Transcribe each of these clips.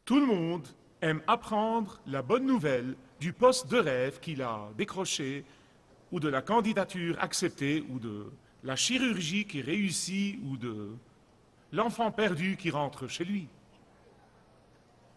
Tout le monde aime apprendre la bonne nouvelle du poste de rêve qu'il a décroché, ou de la candidature acceptée, ou de la chirurgie qui réussit, ou de l'enfant perdu qui rentre chez lui.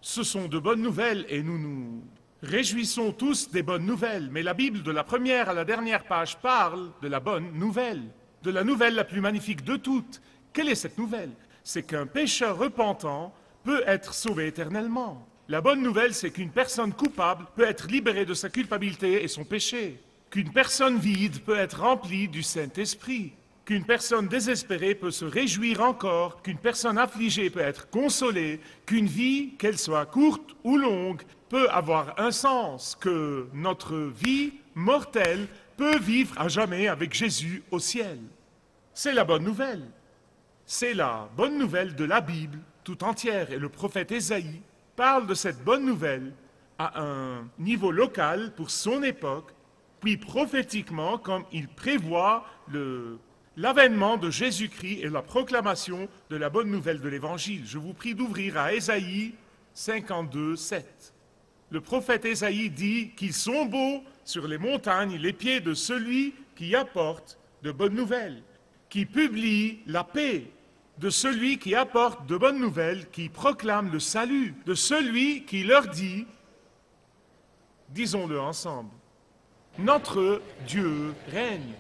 Ce sont de bonnes nouvelles et nous nous réjouissons tous des bonnes nouvelles. Mais la Bible, de la première à la dernière page, parle de la bonne nouvelle, de la nouvelle la plus magnifique de toutes. Quelle est cette nouvelle? C'est qu'un pécheur repentant peut être sauvé éternellement. La bonne nouvelle, c'est qu'une personne coupable peut être libérée de sa culpabilité et son péché, qu'une personne vide peut être remplie du Saint-Esprit, qu'une personne désespérée peut se réjouir encore, qu'une personne affligée peut être consolée, qu'une vie, qu'elle soit courte ou longue, peut avoir un sens, que notre vie mortelle peut vivre à jamais avec Jésus au ciel. C'est la bonne nouvelle. C'est la bonne nouvelle de la Bible tout entière. Et le prophète Ésaïe parle de cette bonne nouvelle à un niveau local pour son époque, puis prophétiquement, comme il prévoit l'avènement de Jésus-Christ et la proclamation de la bonne nouvelle de l'Évangile. Je vous prie d'ouvrir à Ésaïe 52, 7. Le prophète Ésaïe dit qu'ils sont beaux sur les montagnes les pieds de celui qui apporte de bonnes nouvelles, qui publie la paix, de celui qui apporte de bonnes nouvelles, qui proclame le salut, de celui qui leur dit, disons-le ensemble, notre Dieu règne.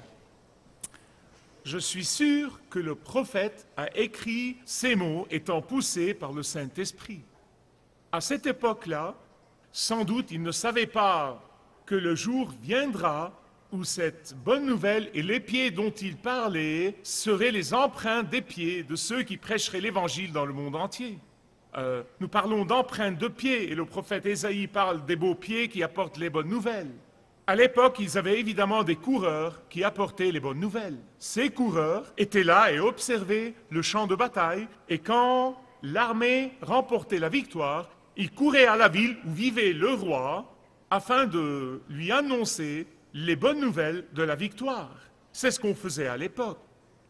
Je suis sûr que le prophète a écrit ces mots étant poussé par le Saint-Esprit. À cette époque-là, sans doute il ne savait pas que le jour viendra où cette bonne nouvelle et les pieds dont il parlait seraient les empreintes des pieds de ceux qui prêcheraient l'Évangile dans le monde entier. Nous parlons d'empreintes de pieds et le prophète Ésaïe parle des beaux pieds qui apportent les bonnes nouvelles. À l'époque, ils avaient évidemment des coureurs qui apportaient les bonnes nouvelles. Ces coureurs étaient là et observaient le champ de bataille, et quand l'armée remportait la victoire, ils couraient à la ville où vivait le roi afin de lui annoncer les bonnes nouvelles de la victoire. C'est ce qu'on faisait à l'époque.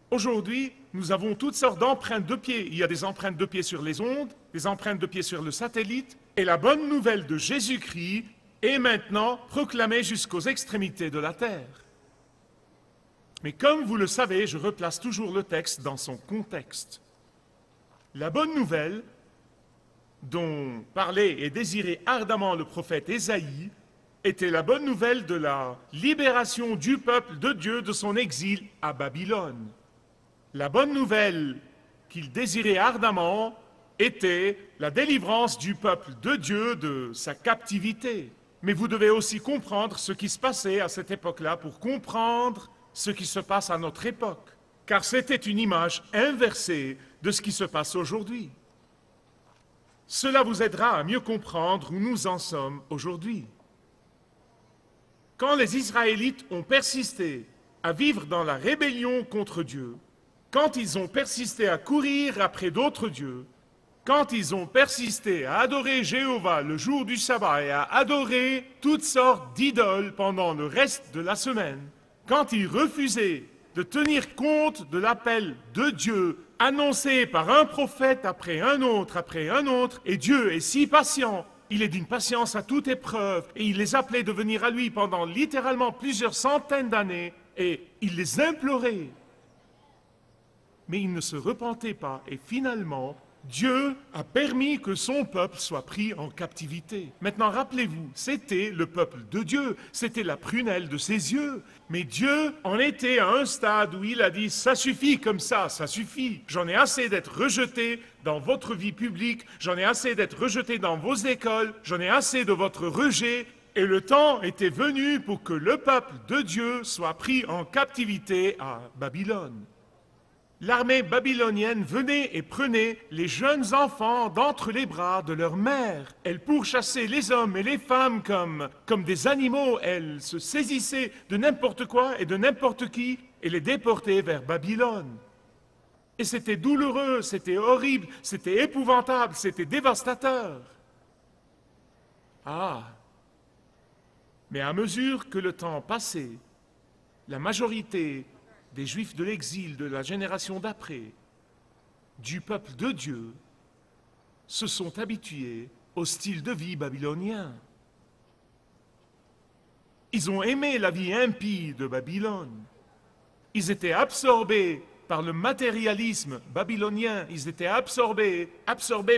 Aujourd'hui, nous avons toutes sortes d'empreintes de pieds. Il y a des empreintes de pieds sur les ondes, des empreintes de pieds sur le satellite, et la bonne nouvelle de Jésus-Christ est maintenant proclamée jusqu'aux extrémités de la terre. Mais comme vous le savez, je replace toujours le texte dans son contexte. La bonne nouvelle dont parlait et désirait ardemment le prophète Ésaïe était la bonne nouvelle de la libération du peuple de Dieu de son exil à Babylone. La bonne nouvelle qu'il désirait ardemment était la délivrance du peuple de Dieu de sa captivité. Mais vous devez aussi comprendre ce qui se passait à cette époque-là pour comprendre ce qui se passe à notre époque. Car c'était une image inversée de ce qui se passe aujourd'hui. Cela vous aidera à mieux comprendre où nous en sommes aujourd'hui. Quand les Israélites ont persisté à vivre dans la rébellion contre Dieu, quand ils ont persisté à courir après d'autres dieux, quand ils ont persisté à adorer Jéhovah le jour du sabbat et à adorer toutes sortes d'idoles pendant le reste de la semaine, quand ils refusaient de tenir compte de l'appel de Dieu annoncé par un prophète après un autre, et Dieu est si patient, il est d'une patience à toute épreuve, et il les appelait de venir à lui pendant littéralement plusieurs centaines d'années, et il les implorait. Mais ils ne se repentaient pas, et finalement, Dieu a permis que son peuple soit pris en captivité. Maintenant, rappelez-vous, c'était le peuple de Dieu, c'était la prunelle de ses yeux. Mais Dieu en était à un stade où il a dit « ça suffit comme ça suffit. J'en ai assez d'être rejeté dans votre vie publique, j'en ai assez d'être rejeté dans vos écoles, j'en ai assez de votre rejet. » Et le temps était venu pour que le peuple de Dieu soit pris en captivité à Babylone. L'armée babylonienne venait et prenait les jeunes enfants d'entre les bras de leur mère. Elle pourchassait les hommes et les femmes comme des animaux. Elle se saisissait de n'importe quoi et de n'importe qui et les déportait vers Babylone. Et c'était douloureux, c'était horrible, c'était épouvantable, c'était dévastateur. Ah! Mais à mesure que le temps passait, la majorité des Juifs de l'exil de la génération d'après, du peuple de Dieu, se sont habitués au style de vie babylonien. Ils ont aimé la vie impie de Babylone. Ils étaient absorbés par le matérialisme babylonien. Ils étaient absorbés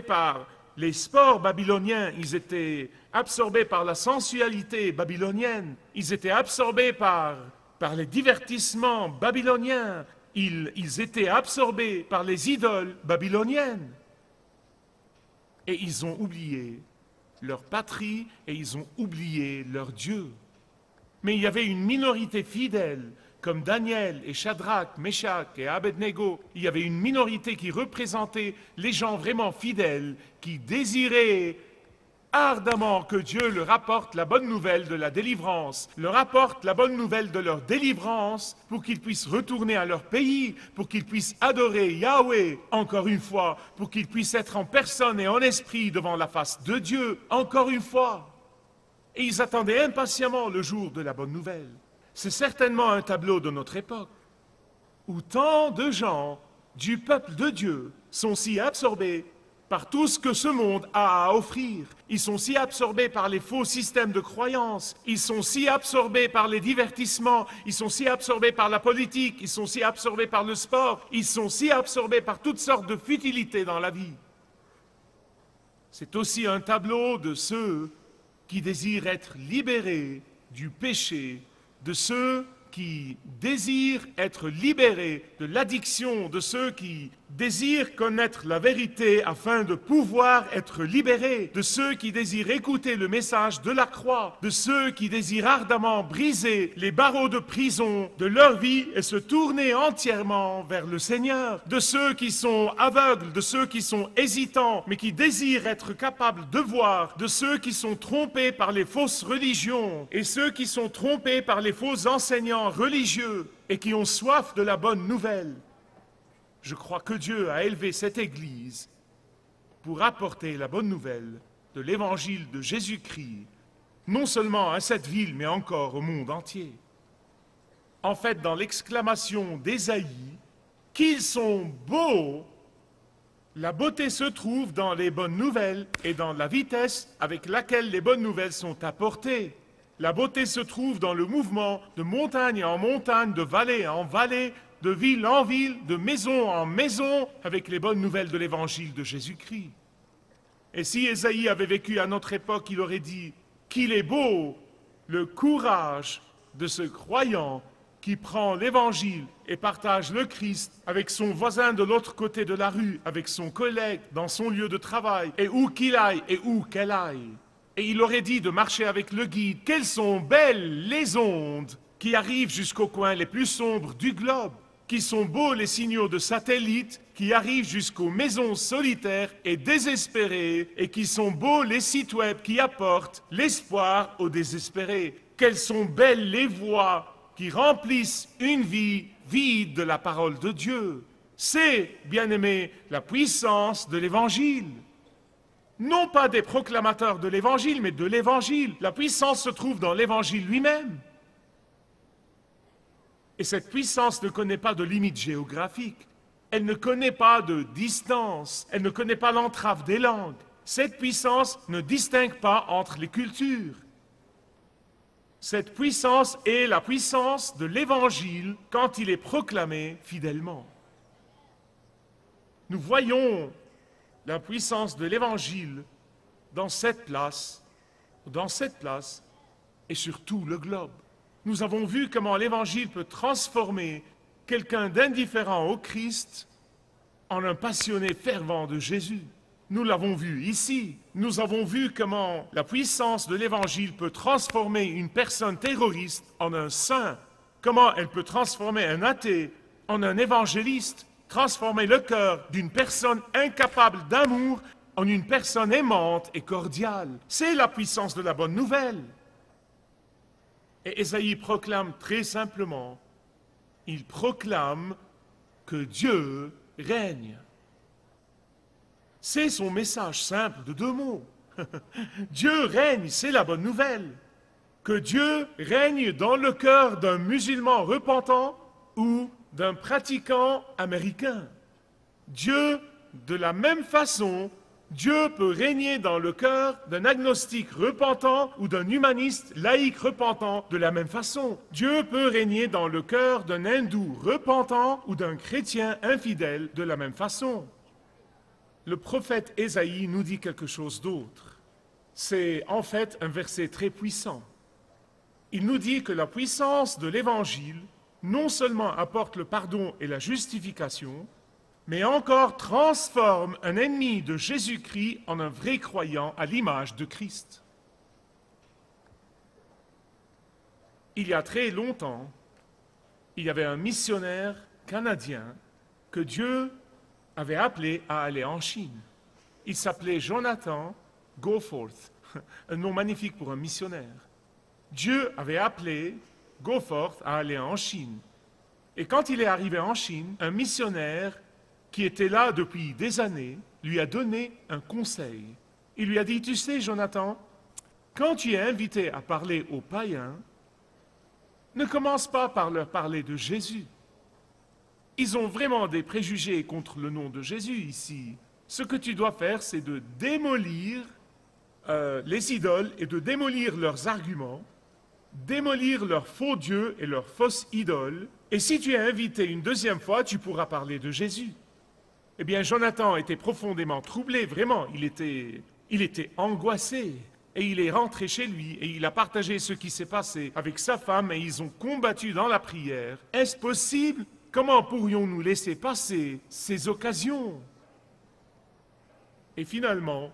par les sports babyloniens. Ils étaient absorbés par la sensualité babylonienne. Ils étaient absorbés par les divertissements babyloniens. Ils étaient absorbés par les idoles babyloniennes. Et ils ont oublié leur patrie et ils ont oublié leur Dieu. Mais il y avait une minorité fidèle, comme Daniel et Shadrach, Meshach et Abednego. Il y avait une minorité qui représentait les gens vraiment fidèles, qui désiraient ardemment que Dieu leur apporte la bonne nouvelle de la délivrance, leur apporte la bonne nouvelle de leur délivrance pour qu'ils puissent retourner à leur pays, pour qu'ils puissent adorer Yahweh encore une fois, pour qu'ils puissent être en personne et en esprit devant la face de Dieu encore une fois. Et ils attendaient impatiemment le jour de la bonne nouvelle. C'est certainement un tableau de notre époque, où tant de gens du peuple de Dieu sont si absorbés par tout ce que ce monde a à offrir. Ils sont si absorbés par les faux systèmes de croyances, ils sont si absorbés par les divertissements, ils sont si absorbés par la politique, ils sont si absorbés par le sport, ils sont si absorbés par toutes sortes de futilités dans la vie. C'est aussi un tableau de ceux qui désirent être libérés du péché, de ceux qui désirent être libérés de l'addiction, de ceux qui désirent connaître la vérité afin de pouvoir être libérés, de ceux qui désirent écouter le message de la croix, de ceux qui désirent ardemment briser les barreaux de prison de leur vie et se tourner entièrement vers le Seigneur, de ceux qui sont aveugles, de ceux qui sont hésitants, mais qui désirent être capables de voir, de ceux qui sont trompés par les fausses religions et ceux qui sont trompés par les faux enseignants religieux et qui ont soif de la bonne nouvelle. Je crois que Dieu a élevé cette Église pour apporter la bonne nouvelle de l'Évangile de Jésus-Christ, non seulement à cette ville, mais encore au monde entier. En fait, dans l'exclamation d'Ésaïe, qu'ils sont beaux, la beauté se trouve dans les bonnes nouvelles et dans la vitesse avec laquelle les bonnes nouvelles sont apportées. La beauté se trouve dans le mouvement de montagne en montagne, de vallée en vallée, de ville en ville, de maison en maison, avec les bonnes nouvelles de l'Évangile de Jésus-Christ. Et si Ésaïe avait vécu à notre époque, il aurait dit qu'il est beau le courage de ce croyant qui prend l'Évangile et partage le Christ avec son voisin de l'autre côté de la rue, avec son collègue dans son lieu de travail, et où qu'il aille et où qu'elle aille. Et il aurait dit de marcher avec le guide. Quelles sont belles les ondes qui arrivent jusqu'aux coins les plus sombres du globe, qui sont beaux les signaux de satellites qui arrivent jusqu'aux maisons solitaires et désespérées, et qui sont beaux les sites web qui apportent l'espoir aux désespérés. Quelles sont belles les voix qui remplissent une vie vide de la parole de Dieu. C'est, bien-aimés, la puissance de l'Évangile. Non pas des proclamateurs de l'Évangile, mais de l'Évangile. La puissance se trouve dans l'Évangile lui-même. Et cette puissance ne connaît pas de limite géographique. Elle ne connaît pas de distance. Elle ne connaît pas l'entrave des langues. Cette puissance ne distingue pas entre les cultures. Cette puissance est la puissance de l'Évangile quand il est proclamé fidèlement. Nous voyons la puissance de l'Évangile dans cette place et sur tout le globe. Nous avons vu comment l'Évangile peut transformer quelqu'un d'indifférent au Christ en un passionné fervent de Jésus. Nous l'avons vu ici. Nous avons vu comment la puissance de l'Évangile peut transformer une personne terroriste en un saint. Comment elle peut transformer un athée en un évangéliste. Transformer le cœur d'une personne incapable d'amour en une personne aimante et cordiale. C'est la puissance de la bonne nouvelle. Et Ésaïe proclame très simplement, il proclame que Dieu règne. C'est son message simple de 2 mots. Dieu règne, c'est la bonne nouvelle. Que Dieu règne dans le cœur d'un musulman repentant ou d'un pratiquant américain. Dieu, de la même façon, Dieu peut régner dans le cœur d'un agnostique repentant ou d'un humaniste laïque repentant de la même façon. Dieu peut régner dans le cœur d'un hindou repentant ou d'un chrétien infidèle de la même façon. Le prophète Ésaïe nous dit quelque chose d'autre. C'est en fait un verset très puissant. Il nous dit que la puissance de l'Évangile non seulement apporte le pardon et la justification, mais encore transforme un ennemi de Jésus-Christ en un vrai croyant à l'image de Christ. Il y a très longtemps, il y avait un missionnaire canadien que Dieu avait appelé à aller en Chine. Il s'appelait Jonathan Goforth, un nom magnifique pour un missionnaire. Dieu avait appelé Goforth à aller en Chine. Et quand il est arrivé en Chine, un missionnaire qui était là depuis des années, lui a donné un conseil. Il lui a dit, tu sais, Jonathan, quand tu es invité à parler aux païens, ne commence pas par leur parler de Jésus. Ils ont vraiment des préjugés contre le nom de Jésus ici. Ce que tu dois faire, c'est de démolir les idoles et de démolir leurs arguments, démolir leurs faux dieux et leurs fausses idoles. Et si tu es invité une deuxième fois, tu pourras parler de Jésus. Eh bien, Jonathan était profondément troublé, vraiment, il était angoissé. Et il est rentré chez lui et il a partagé ce qui s'est passé avec sa femme et ils ont combattu dans la prière. Est-ce possible? Comment pourrions-nous laisser passer ces occasions? Et finalement,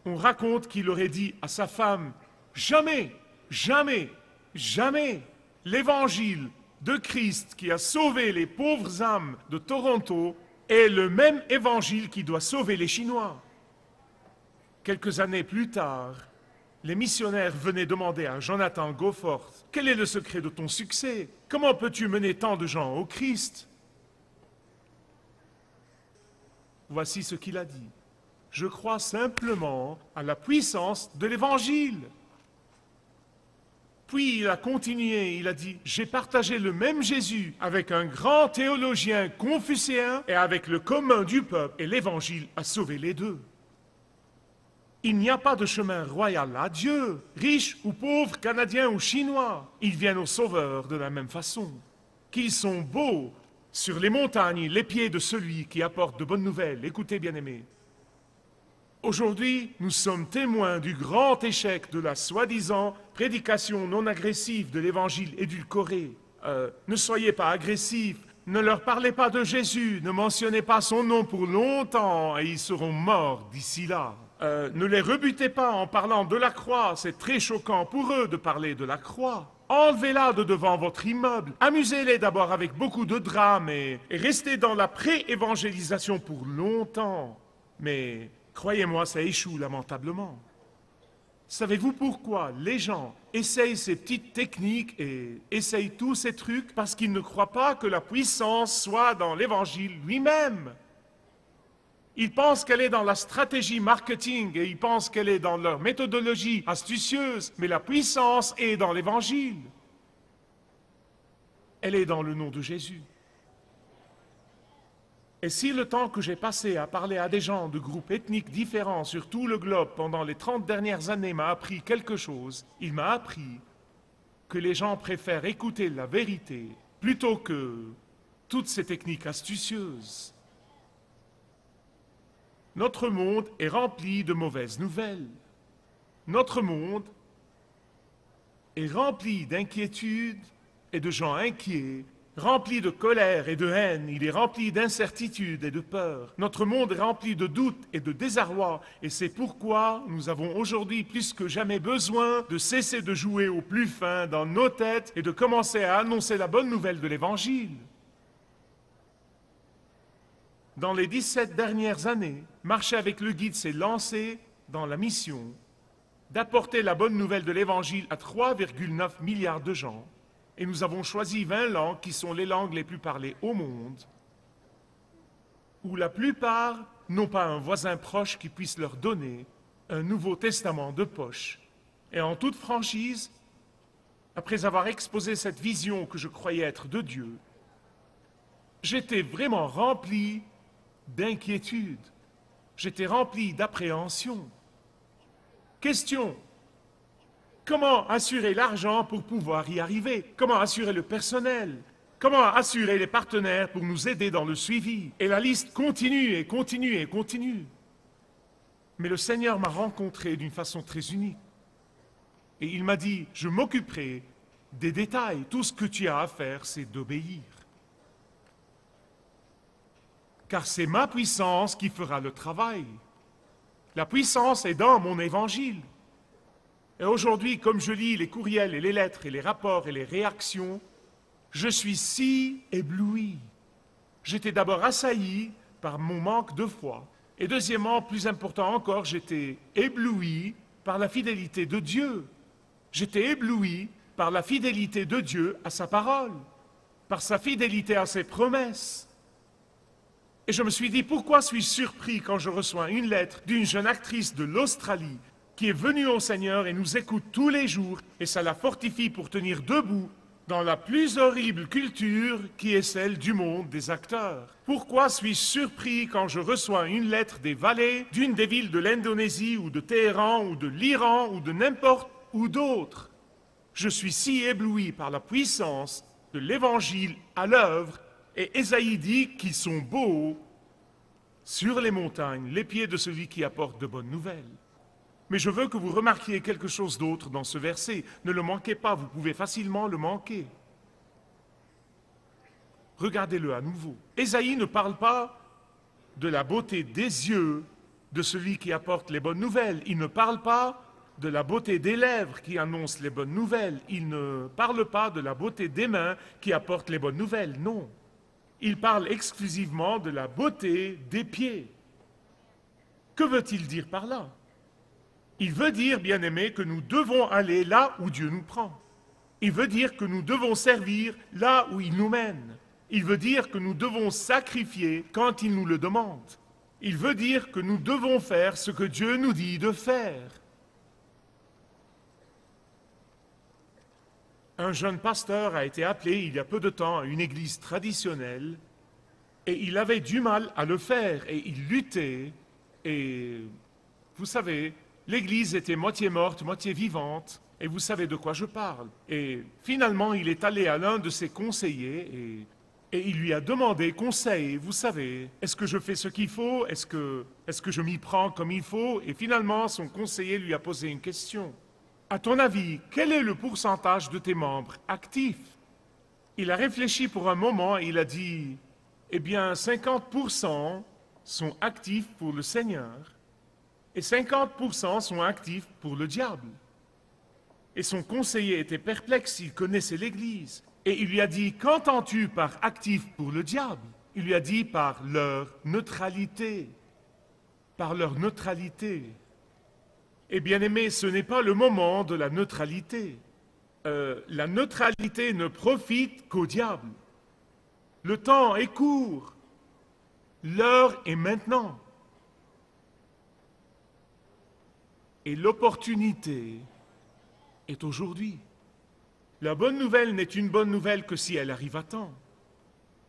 on raconte qu'il aurait dit à sa femme, jamais, jamais, jamais, l'évangile de Christ qui a sauvé les pauvres âmes de Toronto est le même évangile qui doit sauver les Chinois. Quelques années plus tard, les missionnaires venaient demander à Jonathan Goforth, quel est le secret de ton succès? Comment peux-tu mener tant de gens au Christ? Voici ce qu'il a dit. Je crois simplement à la puissance de l'Évangile. Puis il a continué, il a dit, j'ai partagé le même Jésus avec un grand théologien confucéen et avec le commun du peuple, et l'Évangile a sauvé les deux. Il n'y a pas de chemin royal à Dieu, riche ou pauvre, canadien ou chinois. Ils viennent au Sauveur de la même façon. Qu'ils sont beaux sur les montagnes, les pieds de celui qui apporte de bonnes nouvelles. Écoutez, bien-aimés. Aujourd'hui, nous sommes témoins du grand échec de la soi-disant prédication non agressive de l'Évangile édulcoré. Ne soyez pas agressifs, ne leur parlez pas de Jésus, ne mentionnez pas son nom pour longtemps et ils seront morts d'ici là. Ne les rebutez pas en parlant de la croix, c'est très choquant pour eux de parler de la croix. Enlevez-la de devant votre immeuble, amusez-les d'abord avec beaucoup de drame et restez dans la pré-évangélisation pour longtemps. Mais croyez-moi, ça échoue lamentablement. Savez-vous pourquoi les gens essayent ces petites techniques et essayent tous ces trucs? Parce qu'ils ne croient pas que la puissance soit dans l'Évangile lui-même. Ils pensent qu'elle est dans la stratégie marketing et ils pensent qu'elle est dans leur méthodologie astucieuse, mais la puissance est dans l'Évangile. Elle est dans le nom de Jésus. Et si le temps que j'ai passé à parler à des gens de groupes ethniques différents sur tout le globe pendant les 30 dernières années m'a appris quelque chose, il m'a appris que les gens préfèrent écouter la vérité plutôt que toutes ces techniques astucieuses. Notre monde est rempli de mauvaises nouvelles. Notre monde est rempli d'inquiétudes et de gens inquiets, rempli de colère et de haine. Il est rempli d'incertitudes et de peur. Notre monde est rempli de doutes et de désarroi. Et c'est pourquoi nous avons aujourd'hui plus que jamais besoin de cesser de jouer au plus fin dans nos têtes et de commencer à annoncer la bonne nouvelle de l'Évangile. Dans les 17 dernières années, Marcher avec le guide s'est lancé dans la mission d'apporter la bonne nouvelle de l'Évangile à 3,9 milliards de gens. Et nous avons choisi 20 langues qui sont les langues les plus parlées au monde, où la plupart n'ont pas un voisin proche qui puisse leur donner un Nouveau Testament de poche. Et en toute franchise, après avoir exposé cette vision que je croyais être de Dieu, j'étais vraiment rempli d'inquiétude. J'étais rempli d'appréhension. Question. Comment assurer l'argent pour pouvoir y arriver? Comment assurer le personnel? Comment assurer les partenaires pour nous aider dans le suivi? Et la liste continue et continue et continue. Mais le Seigneur m'a rencontré d'une façon très unique. Et il m'a dit, je m'occuperai des détails. Tout ce que tu as à faire, c'est d'obéir. Car c'est ma puissance qui fera le travail. La puissance est dans mon évangile. Et aujourd'hui, comme je lis les courriels et les lettres et les rapports et les réactions, je suis si ébloui. J'étais d'abord assailli par mon manque de foi. Et deuxièmement, plus important encore, j'étais ébloui par la fidélité de Dieu. J'étais ébloui par la fidélité de Dieu à sa parole, par sa fidélité à ses promesses. Et je me suis dit, pourquoi suis-je surpris quand je reçois une lettre d'une jeune actrice de l'Australie qui est venue au Seigneur et nous écoute tous les jours, et ça la fortifie pour tenir debout dans la plus horrible culture qui est celle du monde des acteurs. Pourquoi suis-je surpris quand je reçois une lettre des Valais, d'une des villes de l'Indonésie ou de Téhéran ou de l'Iran ou de n'importe où d'autre? Je suis si ébloui par la puissance de l'Évangile à l'œuvre, et Ésaïe dit qu'ils sont beaux sur les montagnes, les pieds de celui qui apporte de bonnes nouvelles. Mais je veux que vous remarquiez quelque chose d'autre dans ce verset. Ne le manquez pas, vous pouvez facilement le manquer. Regardez-le à nouveau. Ésaïe ne parle pas de la beauté des yeux de celui qui apporte les bonnes nouvelles. Il ne parle pas de la beauté des lèvres qui annoncent les bonnes nouvelles. Il ne parle pas de la beauté des mains qui apportent les bonnes nouvelles. Non. Il parle exclusivement de la beauté des pieds. Que veut-il dire par là? Il veut dire, bien-aimés, que nous devons aller là où Dieu nous prend. Il veut dire que nous devons servir là où il nous mène. Il veut dire que nous devons sacrifier quand il nous le demande. Il veut dire que nous devons faire ce que Dieu nous dit de faire. Un jeune pasteur a été appelé il y a peu de temps à une église traditionnelle et il avait du mal à le faire et il luttait et vous savez, l'église était moitié morte, moitié vivante et vous savez de quoi je parle. Et finalement, il est allé à l'un de ses conseillers et il lui a demandé conseil, vous savez, est-ce que je fais ce qu'il faut, est-ce que je m'y prends comme il faut? Et finalement, son conseiller lui a posé une question. À ton avis, quel est le pourcentage de tes membres actifs? Il a réfléchi pour un moment et il a dit, eh bien, 50% sont actifs pour le Seigneur et 50% sont actifs pour le diable. Et son conseiller était perplexe, il connaissait l'Église. Et il lui a dit, qu'entends-tu par actifs pour le diable? Il lui a dit, par leur neutralité. Par leur neutralité. Et bien aimé, ce n'est pas le moment de la neutralité. La neutralité ne profite qu'au diable. Le temps est court. L'heure est maintenant. Et l'opportunité est aujourd'hui. La bonne nouvelle n'est une bonne nouvelle que si elle arrive à temps.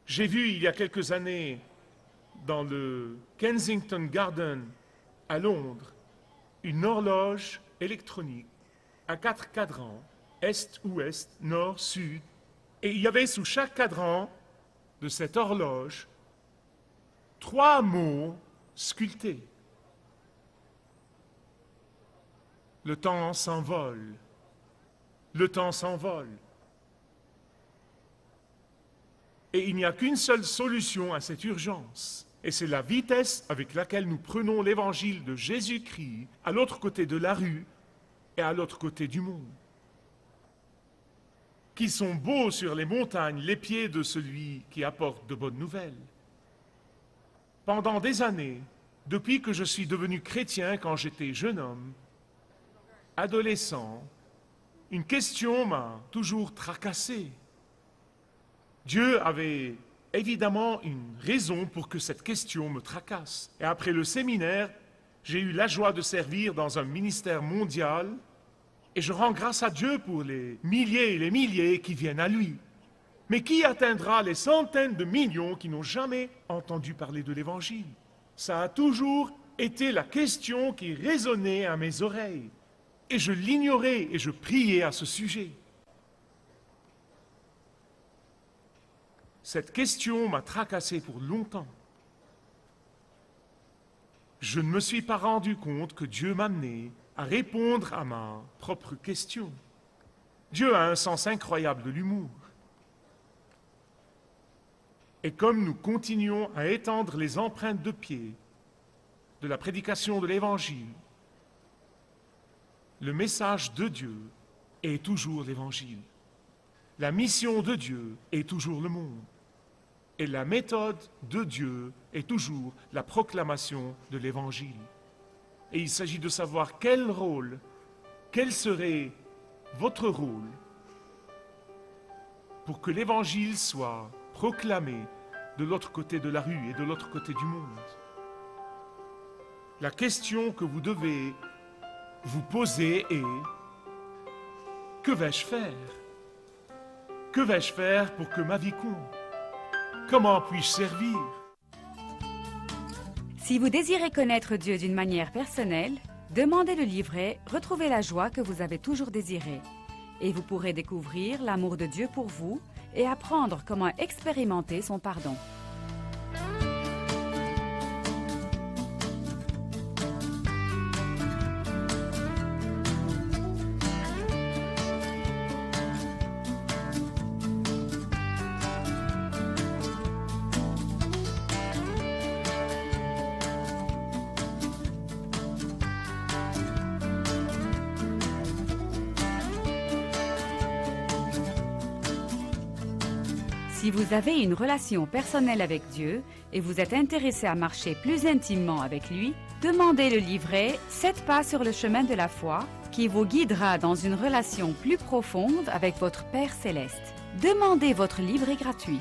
J'ai vu il y a quelques années dans le Kensington Garden à Londres une horloge électronique à 4 cadrans, est, ouest, nord, sud, et il y avait sous chaque cadran de cette horloge 3 mots sculptés. Le temps s'envole. Le temps s'envole. Et il n'y a qu'une seule solution à cette urgence. Et c'est la vitesse avec laquelle nous prenons l'évangile de Jésus-Christ à l'autre côté de la rue et à l'autre côté du monde. Qui sont beaux sur les montagnes, les pieds de celui qui apporte de bonnes nouvelles. Pendant des années, depuis que je suis devenu chrétien quand j'étais jeune homme, adolescent, une question m'a toujours tracassé. Dieu avait évidemment une raison pour que cette question me tracasse. Et après le séminaire, j'ai eu la joie de servir dans un ministère mondial et je rends grâce à Dieu pour les milliers et les milliers qui viennent à lui. Mais qui atteindra les centaines de millions qui n'ont jamais entendu parler de l'Évangile? Ça a toujours était la question qui résonnait à mes oreilles, et je l'ignorais et je priais à ce sujet. Cette question m'a tracassé pour longtemps. Je ne me suis pas rendu compte que Dieu m'amenait à répondre à ma propre question. Dieu a un sens incroyable de l'humour. Et comme nous continuons à étendre les empreintes de pied de la prédication de l'Évangile, le message de Dieu est toujours l'Évangile. La mission de Dieu est toujours le monde. Et la méthode de Dieu est toujours la proclamation de l'Évangile. Et il s'agit de savoir quel serait votre rôle pour que l'Évangile soit proclamé de l'autre côté de la rue et de l'autre côté du monde. La question que vous devez vous poser est: que vais-je faire? Que vais-je faire pour que ma vie compte? Comment puis-je servir? Si vous désirez connaître Dieu d'une manière personnelle, demandez le livret « Retrouvez la joie que vous avez toujours désirée » et vous pourrez découvrir l'amour de Dieu pour vous et apprendre comment expérimenter son pardon. Si vous avez une relation personnelle avec Dieu et vous êtes intéressé à marcher plus intimement avec lui, demandez le livret « 7 pas sur le chemin de la foi » qui vous guidera dans une relation plus profonde avec votre Père Céleste. Demandez votre livret gratuit.